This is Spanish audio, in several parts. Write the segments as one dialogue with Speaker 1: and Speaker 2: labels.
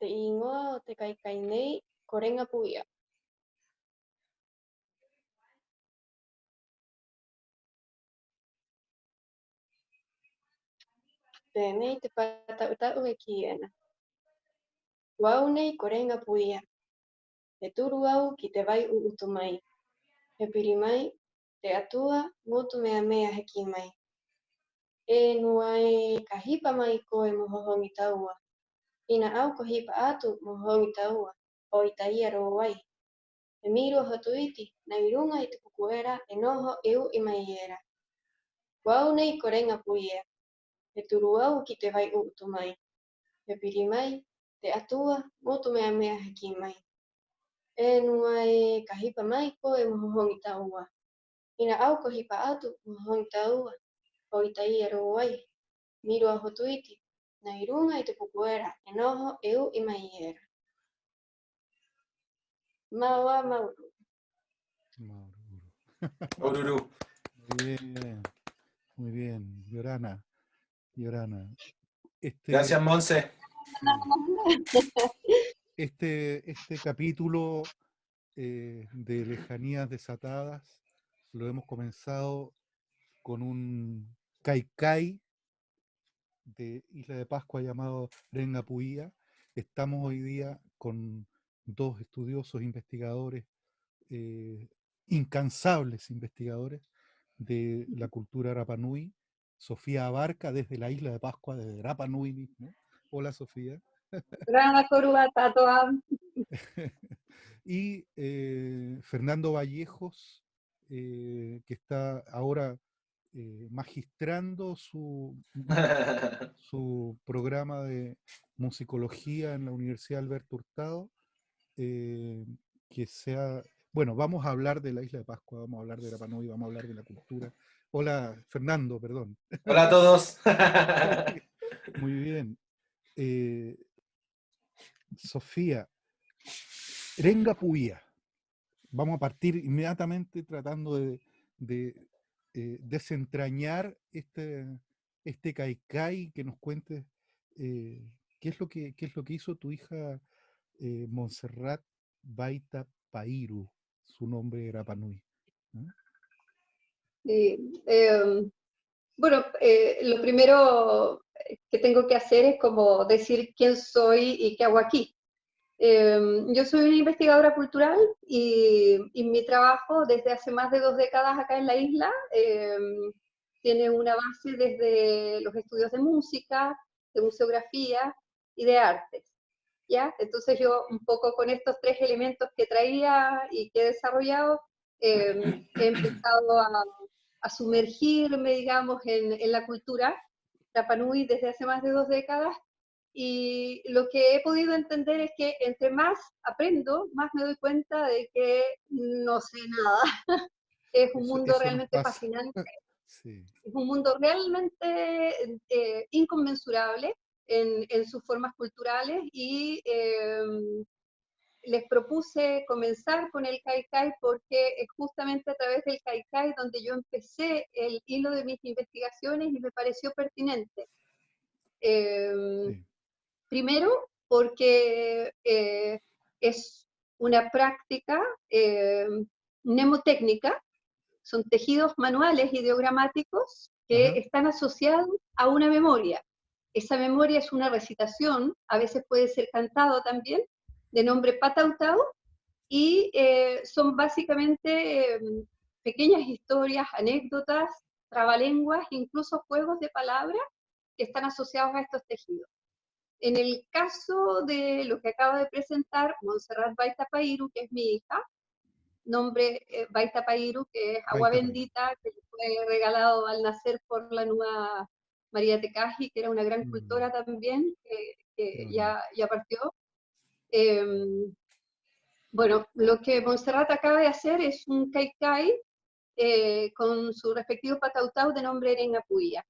Speaker 1: te ingoa o te kaikai nei korenga puia. Tēnei te patautau e kiena. Wau nei korenga puia. He turu au ki te wai utu mai. He piri mai, te atua, motu mea mea he ki mai. E nua e ka hipa mai koe mohohongi taua. Ina au ko hipa atu mohohongi taua, o i taia ro wai. He miro hotu iti, na irunga i te pukuera e noho eu i mai era. Wau nei korenga puia. He turu au ki te wai utu mai. He piri mai, te atua, motu mea mea he ki mai. E nua e ka hipa mai koe mohohongi taua. Ina au ko hipa atu mohohongi taua, o i taia ro wai. Miro a hotu iti, na irunga i te pukuera e noho eu i mai era. Maua mauru.
Speaker 2: Mauro.
Speaker 3: Oruru.
Speaker 2: Muy bien, Yorana.
Speaker 3: Gracias, Monse.
Speaker 2: Este capítulo de Lejanías Desatadas lo hemos comenzado con un Kaikai de Isla de Pascua llamado Renga Puía. Estamos hoy día con dos estudiosos investigadores, incansables investigadores de la cultura Rapa Nui. Sofía Abarca desde la Isla de Pascua, desde Rapa Nui mismo. Hola, Sofía. Y Fernando Vallejos, que está ahora magistrando su programa de musicología en la Universidad Alberto Hurtado, que sea, bueno, vamos a hablar de la Isla de Pascua, vamos a hablar de Rapa Nui, vamos a hablar de la cultura. Hola, Fernando, perdón.
Speaker 3: Hola a todos.
Speaker 2: Muy bien. Sofía, Renga Puía. Vamos a partir inmediatamente tratando de desentrañar este kaikai, que nos cuentes qué es lo que hizo tu hija Montserrat Baita Pairu, su nombre era Panui. ¿No?
Speaker 4: Bueno, lo primero que tengo que hacer es como decir quién soy y qué hago aquí. Yo soy una investigadora cultural y mi trabajo desde hace más de 2 décadas acá en la isla tiene una base desde los estudios de música, de museografía y de artes. ¿Ya? Entonces yo un poco con estos 3 elementos que traía y que he desarrollado, he empezado a sumergirme, digamos, en la cultura Rapa Nui desde hace más de 2 décadas. Y lo que he podido entender es que entre más aprendo, más me doy cuenta de que no sé nada. Es un mundo realmente fascinante. Sí. Es un mundo realmente inconmensurable en sus formas culturales y les propuse comenzar con el Kaikai porque es justamente a través del Kaikai donde yo empecé el hilo de mis investigaciones y me pareció pertinente. Sí. Primero, porque es una práctica mnemotécnica, son tejidos manuales ideogramáticos que están asociados a una memoria. Esa memoria es una recitación, a veces puede ser cantado también, de nombre Patautau, y son básicamente pequeñas historias, anécdotas, trabalenguas, incluso juegos de palabras que están asociados a estos tejidos. En el caso de lo que acabo de presentar, Montserrat Baita Pairu, que es mi hija, nombre Baita Pairu, que es agua bendita, que le fue regalado al nacer por la nueva María Tecaji, que era una gran cultora también, que ya partió. Bueno, lo que Montserrat acaba de hacer es un kaikai con su respectivo patautau de nombre Erenga Puya.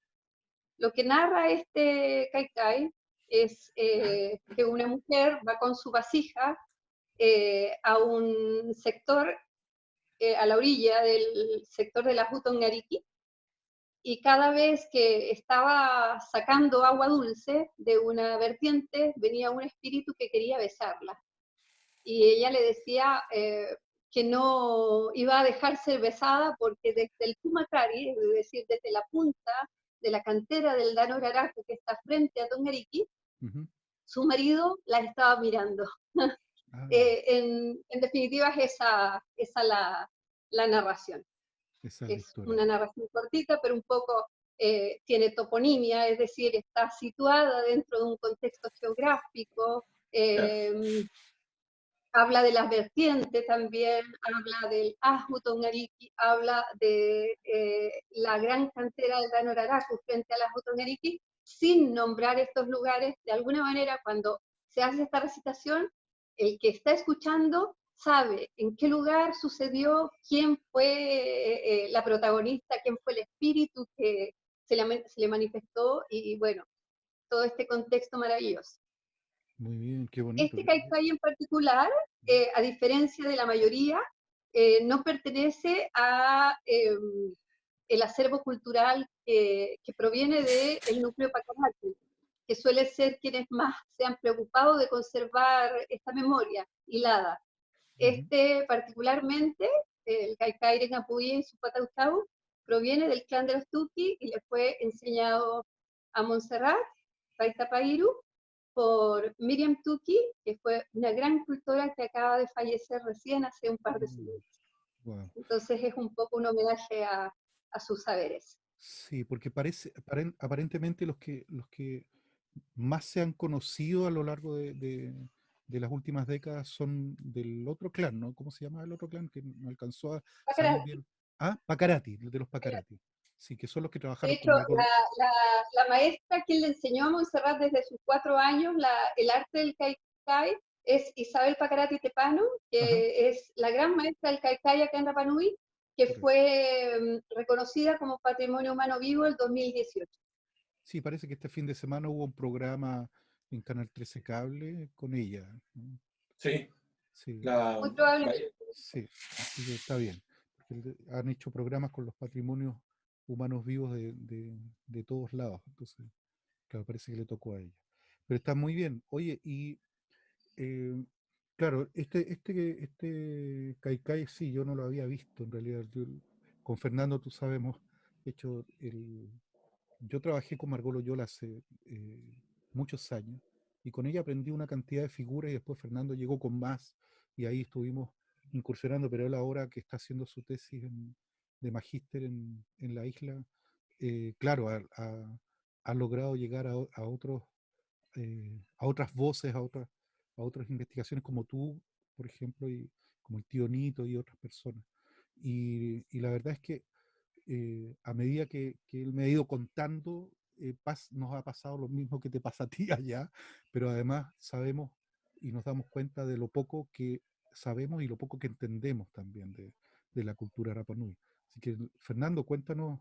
Speaker 4: Lo que narra este kaikai es que una mujer va con su vasija a un sector, a la orilla del sector de la Hutongariki, y cada vez que estaba sacando agua dulce de una vertiente, venía un espíritu que quería besarla. Y ella le decía que no iba a dejar ser besada porque desde el Kumacari, es decir, desde la punta de la cantera del Llano Uraraqu, que está frente a Tongariki,
Speaker 2: Ujú.
Speaker 4: su marido la estaba mirando.
Speaker 2: Ah,
Speaker 4: En definitiva es esa la narración.
Speaker 2: esa es la
Speaker 4: Es
Speaker 2: historia.
Speaker 4: una narración cortita, pero un poco tiene toponimia, es decir, está situada dentro de un contexto geográfico, habla de las vertientes también, habla del Ahu Tongariki, habla de la gran cantera del Llano Uraraqu frente al Ahu Tongariki, sin nombrar estos lugares. De alguna manera, cuando se hace esta recitación, el que está escuchando sabe en qué lugar sucedió, quién fue la protagonista, quién fue el espíritu que se le manifestó, y bueno, todo este contexto maravilloso.
Speaker 2: Muy bien, qué bonito.
Speaker 4: Este Kaikai en particular, a diferencia de la mayoría, no pertenece a el acervo cultural que proviene del núcleo Pacamati, que suele ser quienes más se han preocupado de conservar esta memoria hilada.
Speaker 2: Ujú.
Speaker 4: Este particularmente, el Kaikai Rengapuy en su Pataucau, proviene del clan de los Tuki y le fue enseñado a Montserrat, Paita Pairu, por Miriam Tuki, que fue una gran cultora que acaba de fallecer recién hace un par de semanas.
Speaker 2: Wow.
Speaker 4: Entonces es un poco un homenaje a sus saberes.
Speaker 2: Sí, porque aparentemente los que más se han conocido a lo largo de las últimas décadas son del otro clan, ¿no? ¿Cómo se llama el otro clan? Que no alcanzó a salir
Speaker 4: Pacarati.
Speaker 2: bien. Ah, Pacarati, de los Pacarati. Sí, que son los que
Speaker 4: De
Speaker 2: trabajaron
Speaker 4: hecho,
Speaker 2: con Margot.
Speaker 4: la maestra quien le enseñó a Montserrat desde sus 4 años el arte del Kaikai es Isabel Pacarati Tepano,
Speaker 2: Ajá,
Speaker 4: que es la gran maestra del Kaikai acá en Rapa Nui, que
Speaker 2: correcto.
Speaker 4: fue reconocida como Patrimonio Humano Vivo el 2018.
Speaker 2: Sí, parece que este fin de semana hubo un programa en Canal 13 Cable con ella, ¿no?
Speaker 3: Sí,
Speaker 2: Sí,
Speaker 3: la,
Speaker 4: Muy probablemente.
Speaker 2: sí, así que está bien. Porque han hecho programas con los patrimonios humanos vivos de todos lados. Entonces, claro, parece que le tocó a ella. Pero está muy bien. Oye, y eh, claro, este Kaikai sí, yo no lo había visto en realidad. Con Fernando, tú sabes, hemos hecho yo trabajé con Margot Loyola hace muchos años y con ella aprendí una cantidad de figuras y después Fernando llegó con más y ahí estuvimos incursionando, pero él ahora que está haciendo su tesis de magíster en la isla, claro, ha logrado llegar a otros, a otras voces, a otras investigaciones como tú, por ejemplo, y como el tío Nito y otras personas. Y la verdad es que a medida que él me ha ido contando, nos ha pasado lo mismo que te pasa a ti allá, pero además sabemos y nos damos cuenta de lo poco que sabemos y lo poco que entendemos también de la cultura Rapa Nui. Así que, Fernando, cuéntanos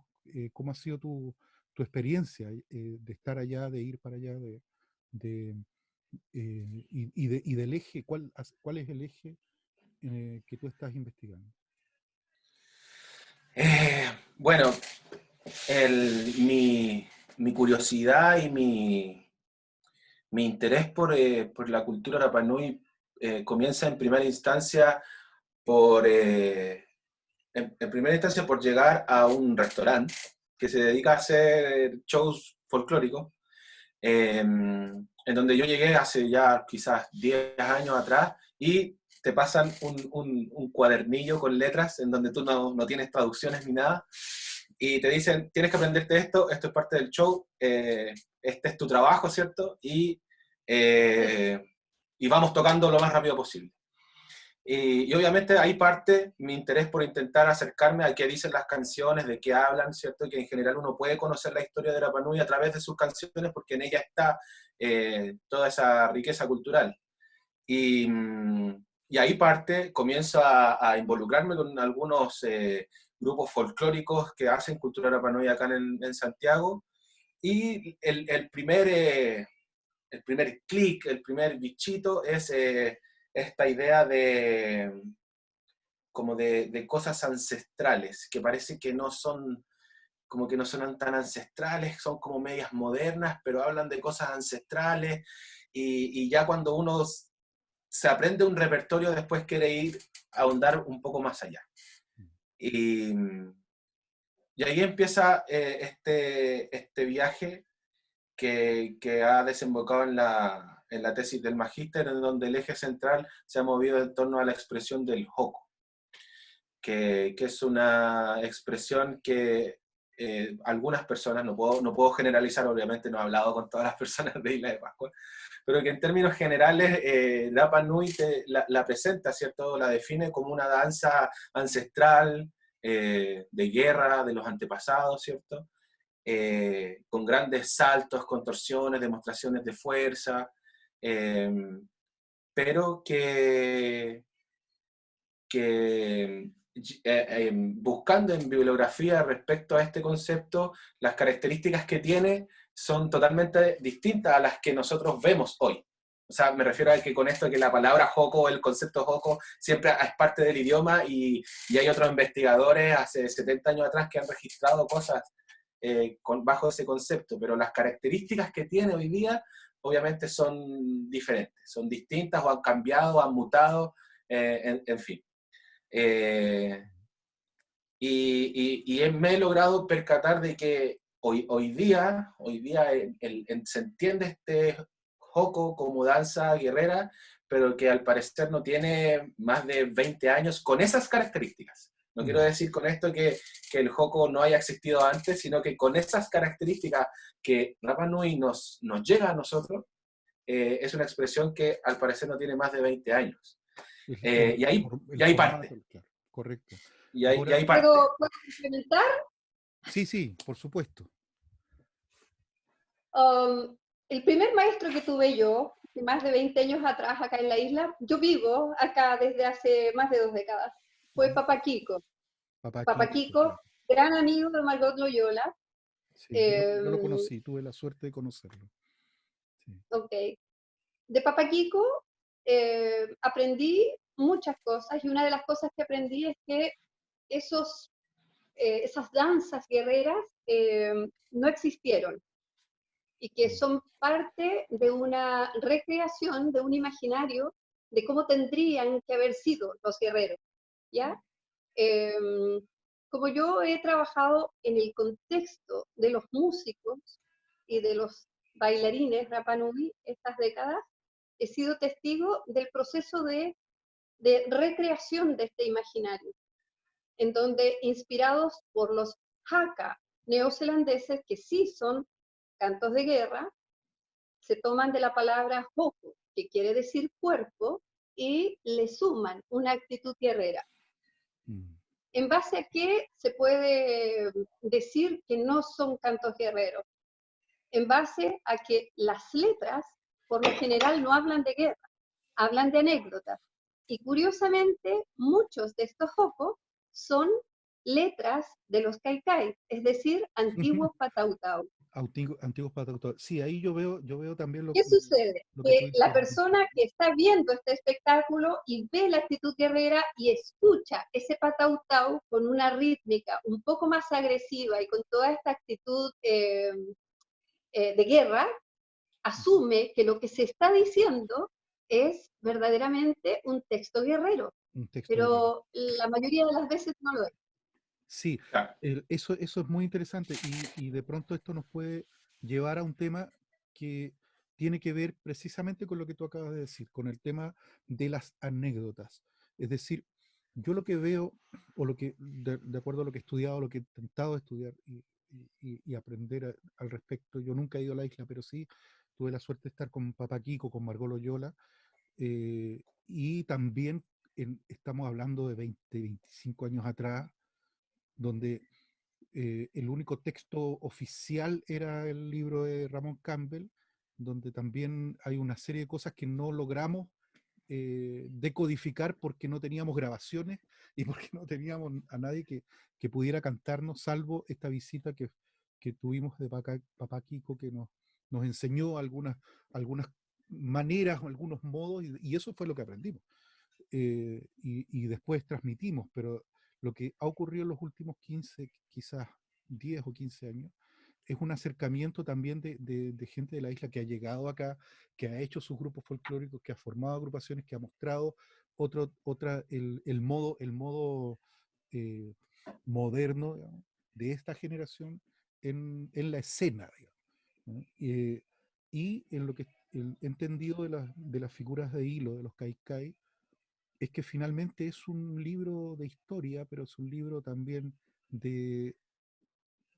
Speaker 2: cómo ha sido tu experiencia de estar allá, de ir para allá, de, y del eje, ¿cuál es el eje que tú estás investigando?
Speaker 3: bueno, mi curiosidad y mi interés por la cultura Rapa Nui comienza en primera instancia en primera instancia por llegar a un restaurante que se dedica a hacer shows folclóricos, en donde yo llegué hace ya quizás 10 años atrás y te pasan un cuadernillo con letras en donde tú no tienes traducciones ni nada y te dicen, tienes que aprenderte esto es parte del show, este es tu trabajo, ¿cierto? Y vamos tocando lo más rápido posible. Y obviamente ahí parte mi interés por intentar acercarme a qué dicen las canciones, de qué hablan, ¿cierto? Que en general uno puede conocer la historia de Rapa Nui a través de sus canciones porque en ella está toda esa riqueza cultural. Y, y ahí parte, comienzo a involucrarme con algunos grupos folclóricos que hacen cultura Rapa Nui acá en Santiago. Y el primer clic, el primer bichito es esta idea como de cosas ancestrales, que parece que no son como que no son tan ancestrales, son como medias modernas, pero hablan de cosas ancestrales, y ya cuando uno se aprende un repertorio, después quiere ir a ahondar un poco más allá. Y ahí empieza este viaje que ha desembocado en la tesis del magíster, en donde el eje central se ha movido en torno a la expresión del Hoco, que es una expresión que algunas personas, no puedo generalizar, obviamente no he hablado con todas las personas de Isla de Pascua, pero que en términos generales Rapa Nui la presenta, ¿cierto? La define como una danza ancestral, de guerra, de los antepasados, ¿cierto? Con grandes saltos, contorsiones, demostraciones de fuerza, pero buscando en bibliografía respecto a este concepto, las características que tiene son totalmente distintas a las que nosotros vemos hoy. O sea, me refiero a que con esto que la palabra Hoco, el concepto Hoco, siempre es parte del idioma, y hay otros investigadores hace 70 años atrás que han registrado cosas bajo ese concepto, pero las características que tiene hoy día obviamente son diferentes, son distintas, o han cambiado, o han mutado, en fin. Me he logrado percatar de que hoy día se entiende este Hoco como danza guerrera, pero que al parecer no tiene más de 20 años con esas características. No quiero decir con esto que el Hoco no haya existido antes, sino que con esas características que Rapa Nui nos llega a nosotros, es una expresión que al parecer no tiene más de 20 años. Y ahí parte.
Speaker 2: Claro, correcto.
Speaker 3: Y ahí parte.
Speaker 4: ¿Puedo complementar?
Speaker 2: Sí, por supuesto.
Speaker 4: El primer maestro que tuve yo, más de 20 años atrás acá en la isla, yo vivo acá desde hace más de 2 décadas, fue Papa Kiko. Papa Kiko, gran amigo de Margot Loyola.
Speaker 2: Sí, yo lo conocí, tuve la suerte de conocerlo. Sí.
Speaker 4: Ok. De Papa Kiko aprendí muchas cosas, y una de las cosas que aprendí es que esas danzas guerreras no existieron, y que son parte de una recreación, de un imaginario de cómo tendrían que haber sido los guerreros, ¿ya? Como yo he trabajado en el contexto de los músicos y de los bailarines Rapa Nui estas décadas, he sido testigo del proceso de recreación de este imaginario, en donde, inspirados por los haka neozelandeses, que sí son cantos de guerra, se toman de la palabra hoko, que quiere decir cuerpo, y le suman una actitud guerrera. ¿En base a qué se puede decir que no son cantos guerreros? En base a que las letras, por lo general, no hablan de guerra, hablan de anécdotas. Y curiosamente, muchos de estos hoko son letras de los kaikai, es decir, antiguos patautau.
Speaker 2: Antiguos patautau. Sí, ahí yo veo también
Speaker 4: ¿Qué sucede?
Speaker 2: lo
Speaker 4: Que la persona que está viendo este espectáculo y ve la actitud guerrera y escucha ese patautau con una rítmica un poco más agresiva y con toda esta actitud de guerra, asume que lo que se está diciendo es verdaderamente un texto guerrero, pero la mayoría de las veces no lo es.
Speaker 2: Sí, eso es muy interesante, y de pronto esto nos puede llevar a un tema que tiene que ver precisamente con lo que tú acabas de decir, con el tema de las anécdotas. Es decir, yo lo que veo, o lo que, de acuerdo a lo que he estudiado, lo que he intentado estudiar y aprender al respecto, yo nunca he ido a la isla, pero sí tuve la suerte de estar con Papa Kiko, con Margot Loyola, y también estamos hablando de 20, 25 años atrás, donde el único texto oficial era el libro de Ramón Campbell, donde también hay una serie de cosas que no logramos decodificar porque no teníamos grabaciones y porque no teníamos a nadie que pudiera cantarnos, salvo esta visita que tuvimos de Papá Kiko, que nos enseñó algunas maneras o algunos modos, y eso fue lo que aprendimos. Y después transmitimos, pero lo que ha ocurrido en los últimos 15, quizás 10 o 15 años, es un acercamiento también de gente de la isla que ha llegado acá, que ha hecho sus grupos folclóricos, que ha formado agrupaciones, que ha mostrado el modo moderno, digamos, de esta generación en la escena, digamos, ¿no? Y en lo que he entendido de las figuras de hilo, de los Kaikai, es que finalmente es un libro de historia, pero es un libro también de,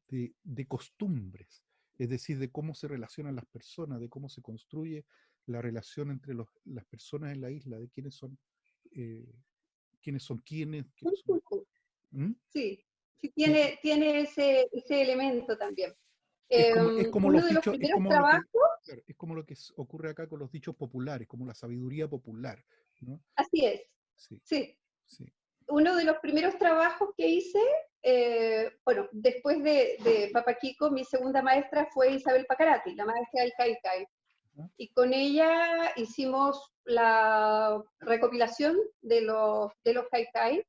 Speaker 2: de costumbres, es decir, de cómo se relacionan las personas, de cómo se construye la relación entre las personas en la isla, de eh, quiénes son quiénes,
Speaker 4: Un
Speaker 2: quiénes son.
Speaker 4: poco.
Speaker 2: ¿Mm?
Speaker 4: Sí, sí
Speaker 2: Y
Speaker 4: tiene ese elemento también.
Speaker 2: es como
Speaker 4: Uno
Speaker 2: los
Speaker 4: de los
Speaker 2: dichos,
Speaker 4: primeros trabajos,
Speaker 2: claro, es como lo que ocurre acá con los dichos populares, como la sabiduría popular, ¿no?
Speaker 4: así es,
Speaker 2: Sí,
Speaker 4: sí.
Speaker 2: sí.
Speaker 4: Uno de los primeros trabajos que hice, bueno, después de Papa Kiko, mi segunda maestra fue Isabel Pacarati, la maestra del Kaikai.
Speaker 2: ¿Ah?
Speaker 4: Y con ella hicimos la recopilación de los Kaikai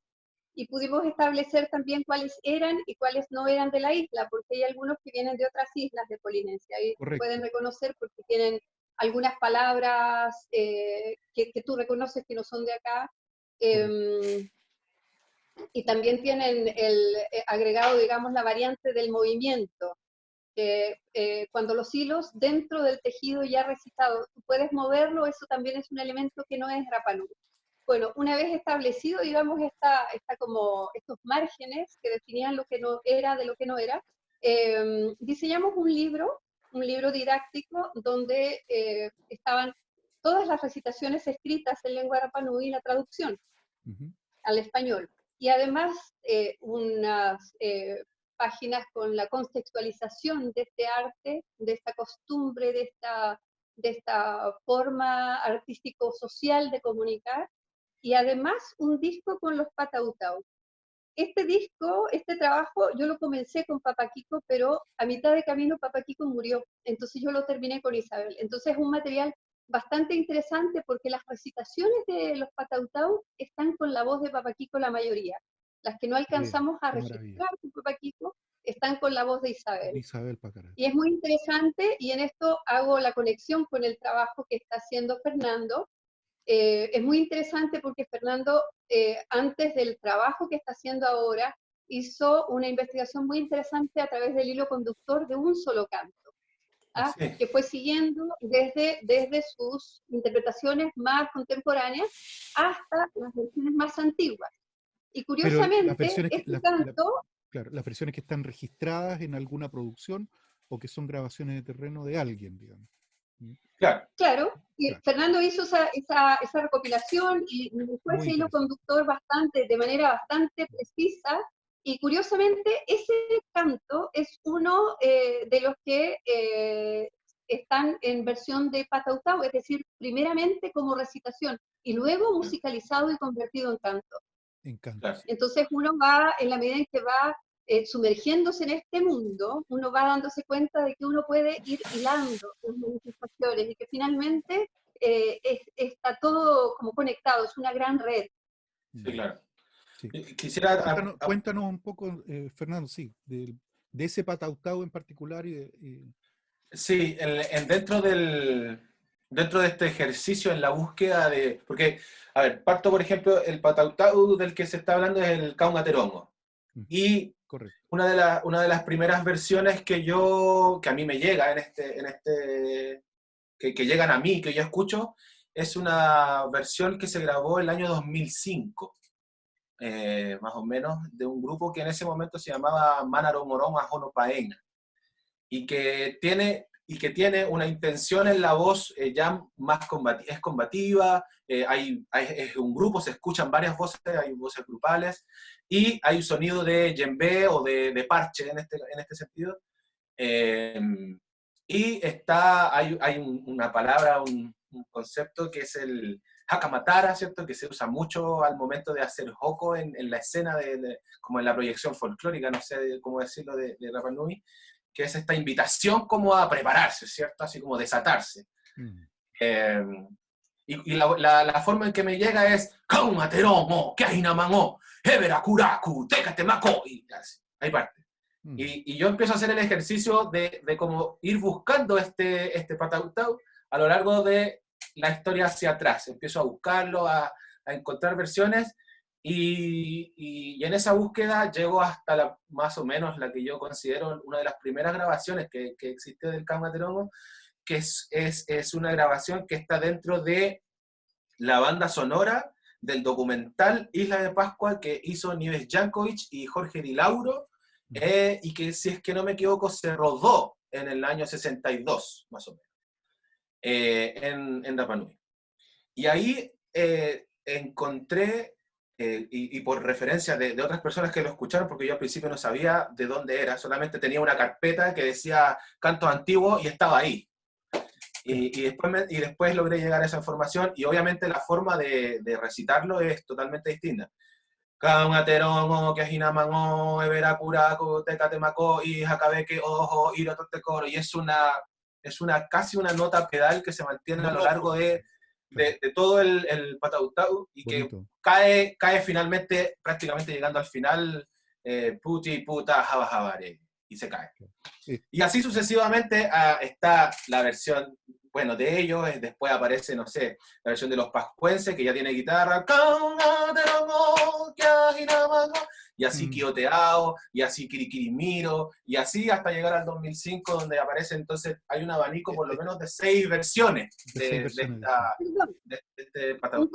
Speaker 4: y pudimos establecer también cuáles eran y cuáles no eran de la isla, porque hay algunos que vienen de otras islas de Polinesia y se pueden
Speaker 2: Correcto.
Speaker 4: reconocer porque tienen algunas palabras que tú reconoces que no son de acá.
Speaker 2: Correcto.
Speaker 4: Y también tienen el agregado, digamos, la variante del movimiento, que cuando los hilos dentro del tejido ya recitado, tú puedes moverlo, eso también es un elemento que no es Rapa Nui. Bueno, una vez establecido, digamos, como estos márgenes que definían lo que no era de lo que no era, diseñamos un libro didáctico donde estaban todas las recitaciones escritas en lengua Rapa Nui y la traducción
Speaker 2: Ujú.
Speaker 4: al español. Y además unas páginas con la contextualización de este arte, de esta costumbre, de esta forma artístico-social de comunicar, y además un disco con los Patautau. Este trabajo, yo lo comencé con Papa Kiko, pero a mitad de camino Papa Kiko murió, entonces yo lo terminé con Isabel. Entonces es un material bastante interesante porque las recitaciones de los Patautau están con la voz de Papa Kiko la mayoría. Las que no alcanzamos a
Speaker 2: Qué maravilla.
Speaker 4: registrar con Papa Kiko están con la voz de
Speaker 2: De
Speaker 4: Isabel.
Speaker 2: Isabel Pacarati.
Speaker 4: Y es muy interesante y en esto hago la conexión con el trabajo que está haciendo Fernando. Es muy interesante porque Fernando, antes del trabajo que está haciendo ahora, hizo una investigación muy interesante a través del hilo conductor de un solo canto, ¿ah?
Speaker 3: Sí,
Speaker 4: Que fue siguiendo desde sus interpretaciones más contemporáneas hasta las versiones más antiguas. Y
Speaker 2: Pero las
Speaker 4: curiosamente,
Speaker 2: versiones
Speaker 4: este canto,
Speaker 2: claro, las versiones que están registradas en alguna producción o que son grabaciones de terreno de alguien, digamos. ¿Mm?
Speaker 3: claro.
Speaker 4: claro,
Speaker 2: Claro,
Speaker 4: Fernando hizo esa recopilación y dejó
Speaker 2: muy
Speaker 4: ese hilo
Speaker 2: interesante.
Speaker 4: conductor de manera bastante precisa. Y curiosamente, ese canto es uno de los que están en versión de Patautau, es decir, primeramente como recitación y luego musicalizado y convertido en canto.
Speaker 2: Encanto,
Speaker 3: Claro.
Speaker 2: sí.
Speaker 4: Entonces uno va, en la medida en que va sumergiéndose en este mundo, uno va dándose cuenta de que uno puede ir hilando las manifestaciones y que finalmente está todo como conectado, es una gran red.
Speaker 3: Sí,
Speaker 2: Mm,
Speaker 3: claro.
Speaker 2: sí.
Speaker 3: Quisiera...
Speaker 2: Cuéntanos un poco, Fernando, sí, de ese Patautau en particular
Speaker 3: Sí, dentro de este ejercicio en la búsqueda de... Porque, a ver, parto, por ejemplo, el Patautau del que se está hablando es el Caungaterongo.
Speaker 2: ujú,
Speaker 3: Y
Speaker 2: correcto.
Speaker 3: una de las primeras versiones que a mí me llega que llegan a mí, que yo escucho, es una versión que se grabó el año 2005, más o menos, de un grupo que en ese momento se llamaba Manaro Morón Ajonopaena, y que tiene una intención en la voz ya más es combativa, es un grupo, se escuchan varias voces, hay voces grupales, y hay un sonido de djembe o de parche en este sentido. Eh, y hay una palabra, un concepto que es el hakamatara, ¿cierto? Que se usa mucho al momento de hacer hoko en la escena, como en la proyección folclórica, no sé cómo decirlo, de Rapa Nui, que es esta invitación como a prepararse, ¿cierto? Así como desatarse.
Speaker 2: Mm,
Speaker 3: Eh, y la forma en que me llega es Kaumateromo, Kainamango, Ebera Kuraku, Tecate Mako, y así, ahí parte. Y yo empiezo a hacer el ejercicio de como ir buscando este patautau a lo largo de la historia hacia atrás. Empiezo a buscarlo, a encontrar versiones, y en esa búsqueda llego hasta más o menos la que yo considero una de las primeras grabaciones que existe del Caunaterongo, que es una grabación que está dentro de la banda sonora del documental Isla de Pascua que hizo Nieves Jankovic y Jorge Di Lauro, y que, si es que no me equivoco, se rodó en el año 62, más o menos, en Rapa Nui. Y ahí encontré, y por referencia de otras personas que lo escucharon, porque yo al principio no sabía de dónde era, solamente tenía una carpeta que decía cantos antiguos y estaba ahí. Y después logré llegar a esa información, y obviamente la forma de recitarlo es totalmente distinta. Caunaterongo, que Ajinamango, Everacuraco, Tecatemaco, y Jacabeque, Ojo, Irototecoro, y es casi una nota pedal que se mantiene a lo largo de todo el patautau, y
Speaker 2: bonito.
Speaker 3: que cae finalmente, prácticamente llegando al final, puti, puta, jaba, jabare, y se cae. Y así sucesivamente está la versión, bueno, de ellos, después aparece, no sé, la versión de los pascuenses, que ya tiene guitarra, y así Quioteao, y así Kirikirimiro, y así hasta llegar al 2005, donde aparece, entonces, hay un abanico por lo menos de 6 versiones de este patautau.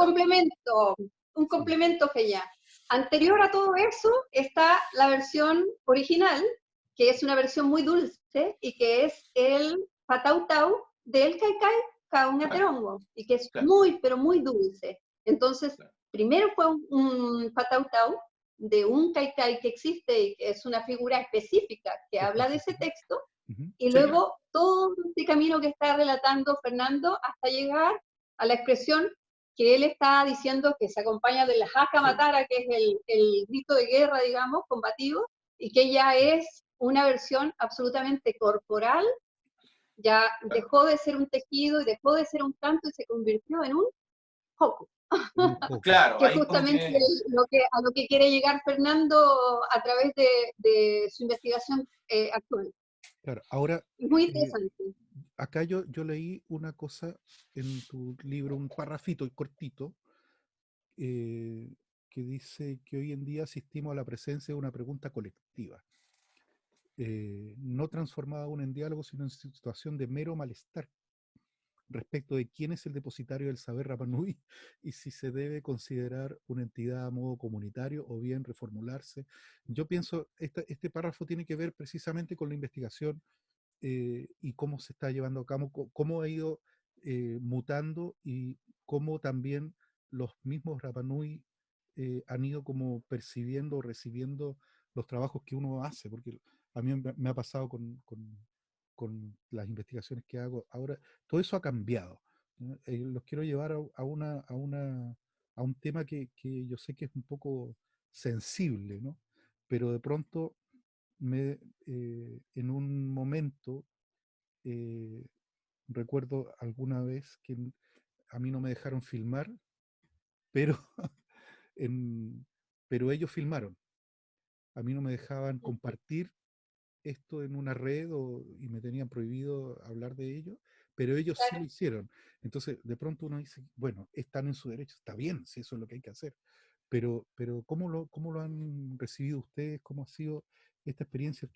Speaker 4: Un complemento, Feya. Anterior a todo eso está la versión original, que es una versión muy dulce, y que es el patautau del Caicai Caunaterongo, y que es muy, pero muy dulce. Entonces, primero fue un patautau de un Caicai que existe y que es una figura específica que habla de ese texto, y luego todo este camino que está relatando Fernando hasta llegar a la expresión que él está diciendo, que se acompaña de la jaca matara, que es el grito de guerra, digamos, combativo, y que ya es una versión absolutamente corporal, ya dejó de ser un tejido y dejó de ser un canto y se convirtió en un joco.
Speaker 3: Claro,
Speaker 4: que es justamente a lo que quiere llegar Fernando a través de su investigación actual.
Speaker 2: Claro, ahora,
Speaker 4: Muy interesante.
Speaker 2: acá yo leí una cosa en tu libro, un parrafito cortito, que dice que hoy en día asistimos a la presencia de una pregunta colectiva, no transformada aún en diálogo, sino en situación de mero malestar respecto de quién es el depositario del saber Rapa Nui y si se debe considerar una entidad a modo comunitario o bien reformularse. Yo pienso, este párrafo tiene que ver precisamente con la investigación, y cómo se está llevando a cabo, cómo ha ido mutando, y cómo también los mismos Rapa Nui han ido como percibiendo o recibiendo los trabajos que uno hace, porque a mí me ha pasado con las investigaciones que hago ahora, todo eso ha cambiado, ¿no? Los quiero llevar a un tema que yo sé que es un poco sensible, ¿no? Pero de pronto en un momento, recuerdo alguna vez que a mí no me dejaron filmar, pero, en, pero ellos filmaron. A mí no me dejaban compartir esto en una red, y me tenían prohibido hablar de ello, pero ellos sí lo hicieron. Entonces, de pronto uno dice, bueno, están en su derecho, está bien, si eso es lo que hay que hacer, pero ¿cómo lo han recibido ustedes? ¿Cómo ha sido esta experiencia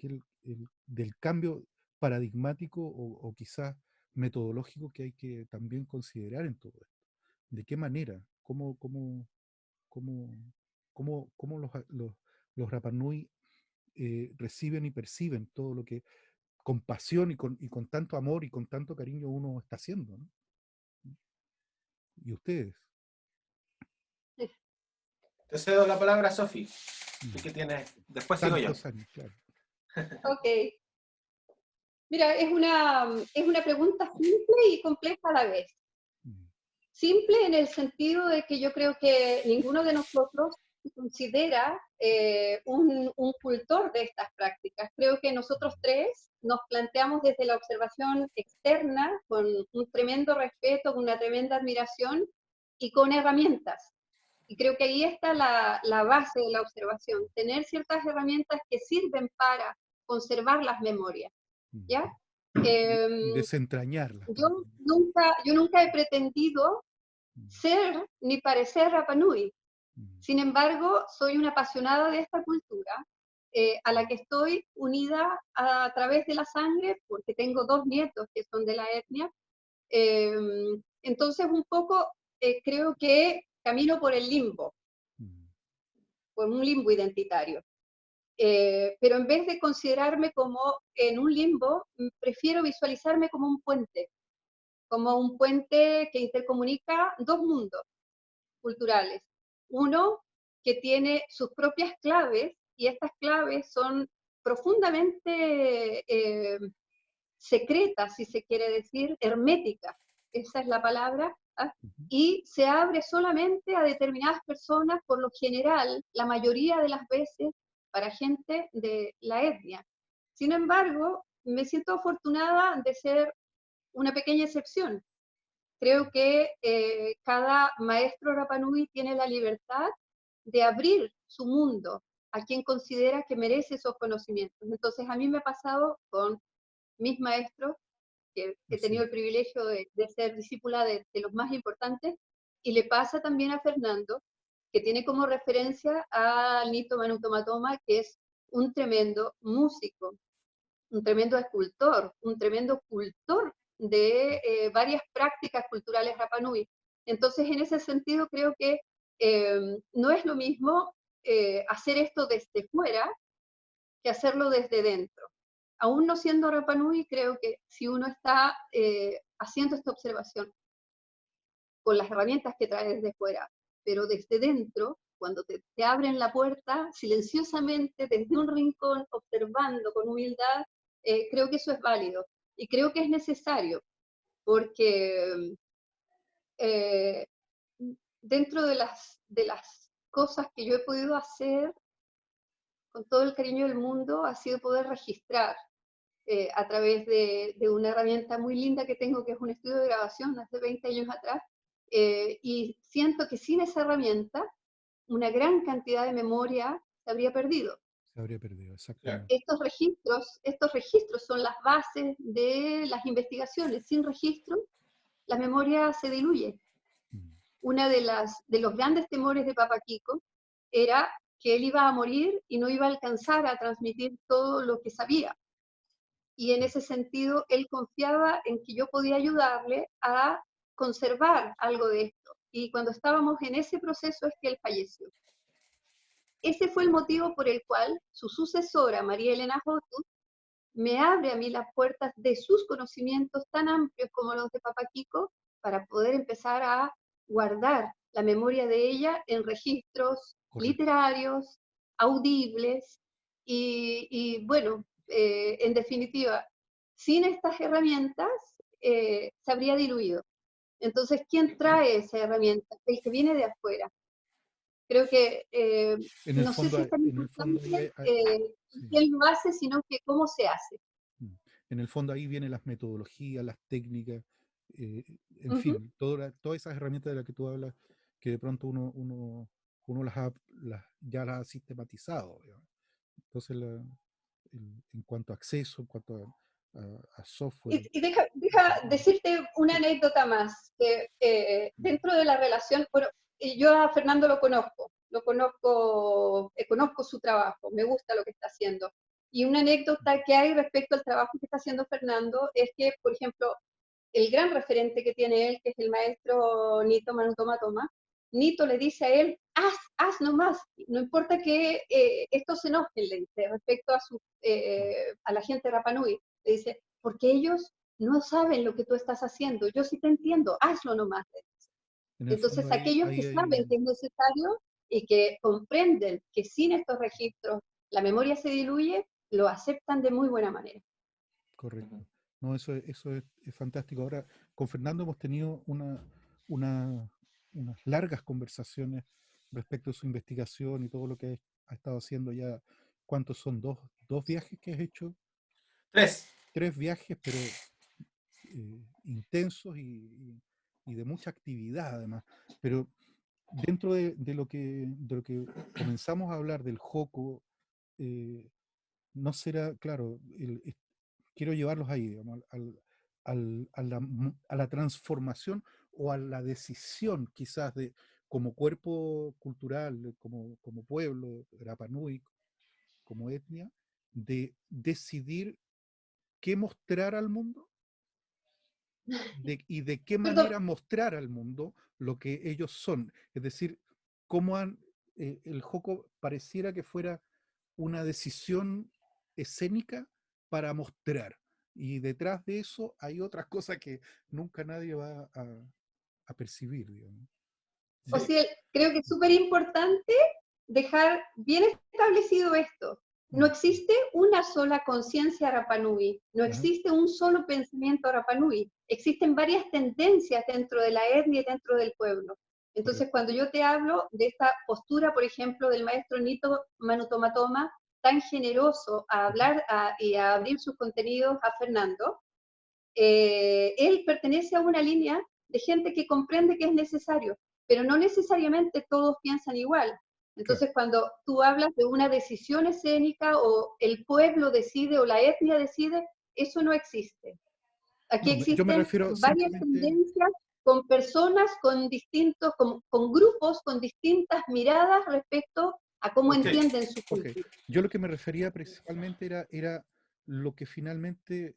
Speaker 2: del cambio paradigmático o quizás metodológico que hay que también considerar en todo esto? ¿De qué manera? ¿Cómo, cómo los Rapa Nui reciben y perciben todo lo que con pasión y con tanto amor y con tanto cariño uno está haciendo, ¿no? ¿Y ustedes?
Speaker 3: Te cedo la palabra, Sofi. ¿Tú qué tienes? Después sigo yo.
Speaker 2: Tantos años, claro.
Speaker 4: Ok. Mira, es una pregunta simple y compleja a la vez. Simple en el sentido de que yo creo que ninguno de nosotros se considera un cultor de estas prácticas. Creo que nosotros tres nos planteamos desde la observación externa con un tremendo respeto, con una tremenda admiración y con herramientas. Y creo que ahí está la base de la observación, tener ciertas herramientas que sirven para conservar las memorias, ¿ya?
Speaker 2: Desentrañarlas
Speaker 4: Yo
Speaker 2: también.
Speaker 4: nunca he pretendido ser ni parecer Rapa Nui. Sin embargo, soy una apasionada de esta cultura, a la que estoy unida a través de la sangre, porque tengo 2 nietos que son de la etnia. Entonces, un poco creo que camino por el limbo, por un limbo identitario. Pero en vez de considerarme como en un limbo, prefiero visualizarme como un puente que intercomunica 2 mundos culturales. Uno que tiene sus propias claves, y estas claves son profundamente secretas, si se quiere decir, herméticas, esa es la palabra, ¿ah? Y se abre solamente a determinadas personas, por lo general, la mayoría de las veces, para gente de la etnia. Sin embargo, me siento afortunada de ser una pequeña excepción. Creo que cada maestro Rapa Nui tiene la libertad de abrir su mundo a quien considera que merece esos conocimientos. Entonces, a mí me ha pasado con mis maestros, que he tenido el privilegio de ser discípula de los más importantes, y le pasa también a Fernando, que tiene como referencia a Nito Manu Toma Toma, que es un tremendo músico, un tremendo escultor, un tremendo cultor de varias prácticas culturales Rapa Nui. Entonces, en ese sentido, creo que no es lo mismo hacer esto desde fuera que hacerlo desde dentro. Aún no siendo Rapa Nui, creo que si uno está haciendo esta observación con las herramientas que trae desde fuera, pero desde dentro, cuando te abren la puerta, silenciosamente, desde un rincón, observando con humildad, creo que eso es válido. Y creo que es necesario, porque dentro de las cosas que yo he podido hacer, con todo el cariño del mundo, ha sido poder registrar a través de una herramienta muy linda que tengo, que es un estudio de grabación hace 20 años atrás, y siento que sin esa herramienta, una gran cantidad de memoria se habría perdido.
Speaker 2: Se habría perdido, exactamente.
Speaker 4: Estos registros son las bases de las investigaciones. Sin registro, la memoria se diluye. Una de los grandes temores de Papa Kiko era que él iba a morir y no iba a alcanzar a transmitir todo lo que sabía. Y en ese sentido, él confiaba en que yo podía ayudarle a conservar algo de esto. Y cuando estábamos en ese proceso es que él falleció. Ese fue el motivo por el cual su sucesora, María Elena Hotus, me abre a mí las puertas de sus conocimientos tan amplios como los de Papa Kiko, para poder empezar a guardar la memoria de ella en registros literarios, audibles, y bueno, en definitiva, sin estas herramientas se habría diluido. Entonces, ¿quién trae esa herramienta? El que viene de afuera. Creo que
Speaker 2: En el
Speaker 4: no sé
Speaker 2: fondo,
Speaker 4: si es tan
Speaker 2: en el fondo
Speaker 4: importante
Speaker 2: sí.
Speaker 4: quién lo hace, sino que cómo se hace.
Speaker 2: En el fondo ahí vienen las metodologías, las técnicas, en fin, todas esas herramientas de las que tú hablas, que de pronto uno ya las ha sistematizado, digamos. Entonces, en cuanto a acceso, en cuanto a software.
Speaker 4: Y deja decirte una anécdota más, que dentro de la relación, bueno, yo a Fernando conozco su trabajo, me gusta lo que está haciendo. Y una anécdota que hay respecto al trabajo que está haciendo Fernando es que, por ejemplo, el gran referente que tiene él, que es el maestro Nito Manu Toma Toma, Nito le dice a él, haz nomás, no importa que esto se enojen, le dice, respecto a la gente de Rapa Nui. Le dice, porque ellos no saben lo que tú estás haciendo, yo sí te entiendo, hazlo nomás. Entonces, aquellos que saben que es necesario y que comprenden que sin estos registros la memoria se diluye, lo aceptan de muy buena manera.
Speaker 2: Correcto. No, eso es fantástico. Ahora, con Fernando hemos tenido unas largas conversaciones respecto a su investigación y todo lo que ha estado haciendo ya. ¿Cuántos son? ¿Dos viajes que has hecho?
Speaker 3: 3.
Speaker 2: 3 viajes, pero intensos y de mucha actividad además. Pero dentro de lo que comenzamos a hablar del Joko, no será, claro, quiero llevarlos ahí, digamos, a la transformación o a la decisión quizás de como cuerpo cultural, como pueblo, Rapa Nui, como etnia, de decidir qué mostrar al mundo y de qué
Speaker 4: Perdón,
Speaker 2: manera mostrar al mundo lo que ellos son. Es decir, cómo el Joko pareciera que fuera una decisión escénica para mostrar. Y detrás de eso hay otras cosas que nunca nadie va a percibir, digamos.
Speaker 4: o
Speaker 3: Sí.
Speaker 4: sea, creo que es súper importante dejar bien establecido esto. No
Speaker 2: Mm.
Speaker 4: existe una sola conciencia Rapa Nui, no
Speaker 2: Ajá.
Speaker 4: existe un solo pensamiento Rapa Nui. Existen varias tendencias dentro de la etnia y dentro del pueblo. Entonces,
Speaker 2: Correcto.
Speaker 4: cuando yo te hablo de esta postura, por ejemplo, del maestro Nito Manutomatoma, tan generoso a hablar y a abrir sus contenidos a Fernando, él pertenece a una línea de gente que comprende que es necesario, pero no necesariamente todos piensan igual.
Speaker 2: Claro.
Speaker 4: Entonces, cuando tú hablas de una decisión escénica o el pueblo decide o la etnia decide, eso no existe. Aquí
Speaker 2: No, yo me
Speaker 4: existen
Speaker 2: refiero
Speaker 4: varias
Speaker 2: simplemente,
Speaker 4: tendencias con personas con distintos, con grupos con distintas miradas respecto a cómo
Speaker 3: Ok,
Speaker 4: entienden su
Speaker 2: ok,
Speaker 4: cultura.
Speaker 2: yo lo que me refería principalmente era lo que finalmente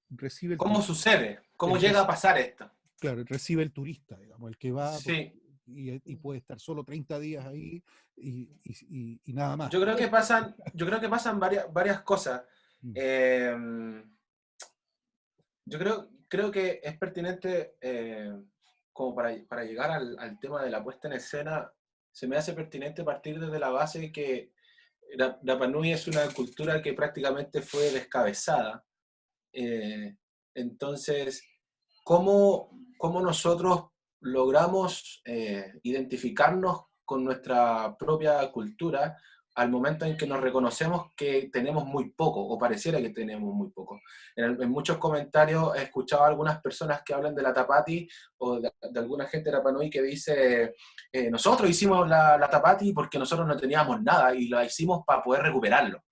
Speaker 2: recibe el
Speaker 3: ¿cómo
Speaker 2: turista.
Speaker 3: sucede? ¿Cómo
Speaker 2: El,
Speaker 3: llega a
Speaker 2: reci-
Speaker 3: pasar esto?
Speaker 2: claro, recibe el turista, digamos, el que va
Speaker 3: Sí,
Speaker 2: y puede estar solo 30 días ahí y nada más.
Speaker 3: yo creo que pasan varias cosas.
Speaker 2: Mm.
Speaker 3: Eh, creo que es pertinente, como para llegar al tema de la puesta en escena, se me hace pertinente partir desde la base de que Rapa Nui es una cultura que prácticamente fue descabezada. Eh, entonces, ¿cómo nosotros logramos identificarnos con nuestra propia cultura al momento en que nos reconocemos que tenemos muy poco, o pareciera que tenemos muy poco? En muchos comentarios he escuchado a algunas personas que hablan de la Tapati, o de alguna gente de Rapa Nui que dice, nosotros hicimos la Tapati porque nosotros no teníamos nada, y la hicimos para poder recuperarlo.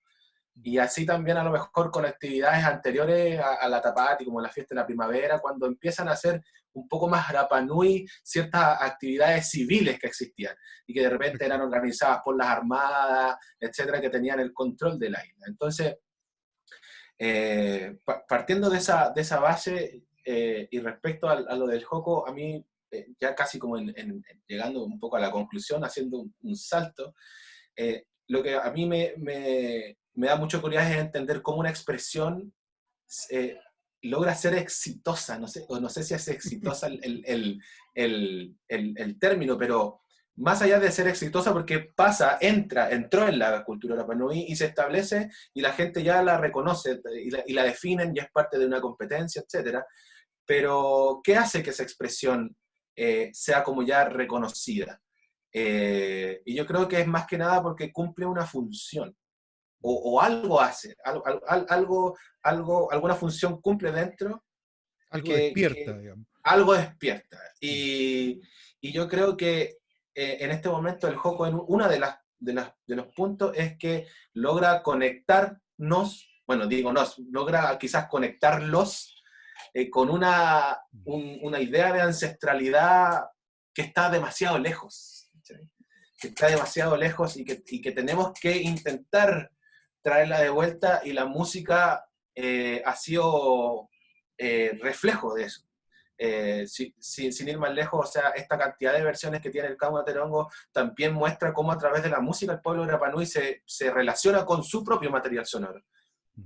Speaker 3: Y así también a lo mejor con actividades anteriores a la Tapati, como la fiesta de la primavera, cuando empiezan a hacer un poco más Rapa Nui ciertas actividades civiles que existían y que de repente eran organizadas por las armadas, etcétera, que tenían el control de la isla. Entonces, partiendo de esa base y respecto a lo del Joko, a mí, ya casi como llegando un poco a la conclusión, haciendo un salto, lo que a mí me da mucho curiosidad es entender cómo una expresión eh, logra ser exitosa, no sé, o no sé si es exitosa el término, pero más allá de ser exitosa, porque entró en la cultura Rapa Nui y se establece y la gente ya la reconoce y la definen, ya es parte de una competencia, etcétera. Pero, ¿qué hace que esa expresión sea como ya reconocida? Y yo creo que es más que nada porque cumple una función, o algo hace, alguna función cumple dentro
Speaker 2: Algo despierta,
Speaker 3: que
Speaker 2: digamos.
Speaker 3: algo despierta.
Speaker 2: Mm.
Speaker 3: Y yo creo que en este momento el Joko, una de los puntos es que logra conectarnos, bueno, logra quizás conectarlos con una idea de ancestralidad que está demasiado lejos, ¿sí? Que está demasiado lejos y que tenemos que intentar traerla de vuelta, y la música ha sido reflejo de eso. Sin ir más lejos, o sea, esta cantidad de versiones que tiene el Kauma Terongo también muestra cómo a través de la música el pueblo de Rapa Nui se relaciona con su propio material sonoro.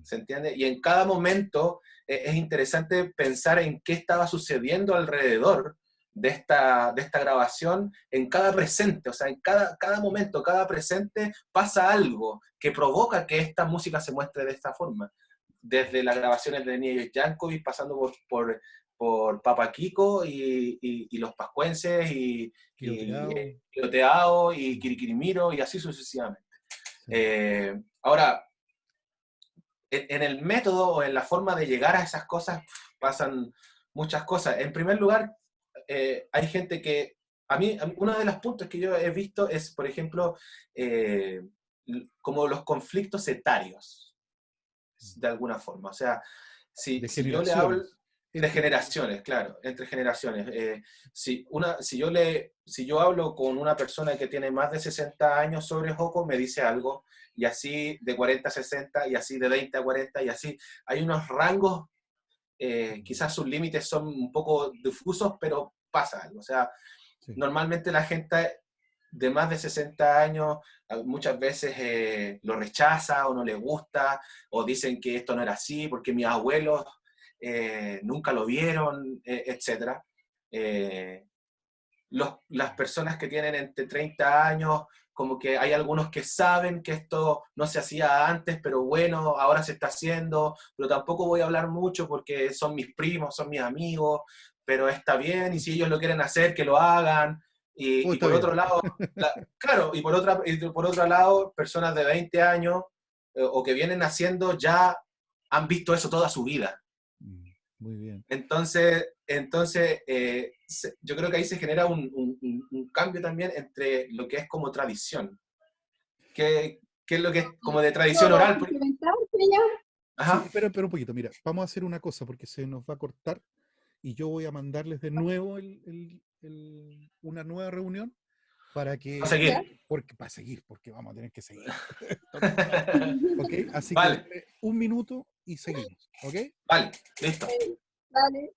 Speaker 3: ¿Se entiende? Y en cada momento es interesante pensar en qué estaba sucediendo alrededor de esta grabación, en cada presente, o sea, en cada momento, cada presente pasa algo que provoca que esta música se muestre de esta forma. Desde las grabaciones de Nieves Yankovic, pasando por Papa Kiko y los pascuenses
Speaker 2: Quiroteado.
Speaker 3: Quioteao y Kirikirimiro y así sucesivamente.
Speaker 2: Sí.
Speaker 3: Ahora, en el método o en la forma de llegar a esas cosas pasan muchas cosas. En primer lugar, hay gente que, a mí uno de los puntos que yo he visto es, por ejemplo, como los conflictos etarios, de alguna forma. O sea, si yo le hablo... De generaciones, claro, entre generaciones. Si yo hablo con una persona que tiene más de 60 años sobre Joko, me dice algo, y así de 40 a 60, y así de 20 a 40, y así. Hay unos rangos, quizás sus límites son un poco difusos, pero pasa algo. O sea,
Speaker 2: Sí.
Speaker 3: normalmente la gente de más de 60 años muchas veces lo rechaza o no le gusta, o dicen que esto no era así, porque mis abuelos... nunca lo vieron, etc. Las personas que tienen entre 30 años, como que hay algunos que saben que esto no se hacía antes, pero bueno, ahora se está haciendo, pero tampoco voy a hablar mucho porque son mis primos, son mis amigos, pero está bien, y si ellos lo quieren hacer, que lo hagan. Y
Speaker 2: Está
Speaker 3: por
Speaker 2: bien.
Speaker 3: otro lado, claro, y por otro lado, personas de 20 años o que vienen haciendo ya han visto eso toda su vida.
Speaker 2: Muy bien.
Speaker 3: Entonces yo creo que ahí se genera un cambio también entre lo que es como tradición. ¿Qué es lo que es como de tradición
Speaker 4: ¿Puedo
Speaker 3: oral?
Speaker 4: complementar, Peña?
Speaker 3: Ajá.
Speaker 2: Sí, pero un poquito, mira, vamos a hacer una cosa porque se nos va a cortar y yo voy a mandarles de nuevo una nueva reunión para que,
Speaker 3: A seguir.
Speaker 2: para seguir, porque vamos a tener que seguir. ¿Ok? Así que
Speaker 3: Vale,
Speaker 2: dame un minuto y seguimos, ¿ok?
Speaker 3: vale, listo.
Speaker 4: Vale.